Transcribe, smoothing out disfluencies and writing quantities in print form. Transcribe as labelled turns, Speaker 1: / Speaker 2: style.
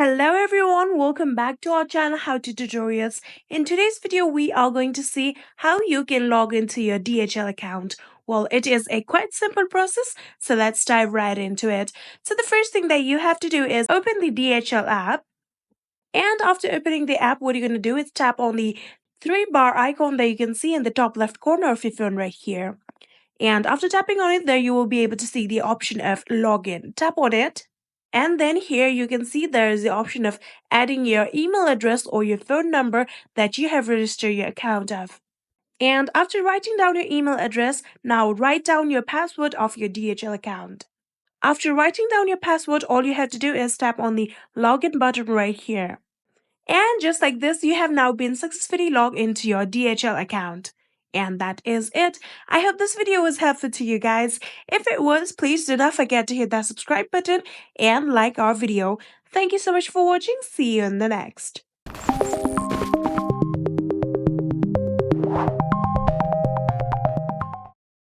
Speaker 1: Hello everyone, welcome back to our channel How to Tutorials. In today's video, we are going to see how you can log into your DHL account. Well, it is a quite simple process, so let's dive right into it. So the first thing that you have to do is open the DHL app. And after opening the app, what you're going to do is tap on the three-bar icon that you can see in the top left corner of your phone right here. And after tapping on it, there you will be able to see the option of login. Tap on it. And then here you can see there is the option of adding your email address or your phone number that you have registered your account of. And after writing down your email address, now write down your password of your DHL account. After writing down your password, all you have to do is tap on the login button right here. And just like this, you have now been successfully logged into your DHL account. And that is it. I hope this video was helpful to you guys. If it was, please do not forget to hit that subscribe button and like our video. Thank you so much for watching. See you in the next.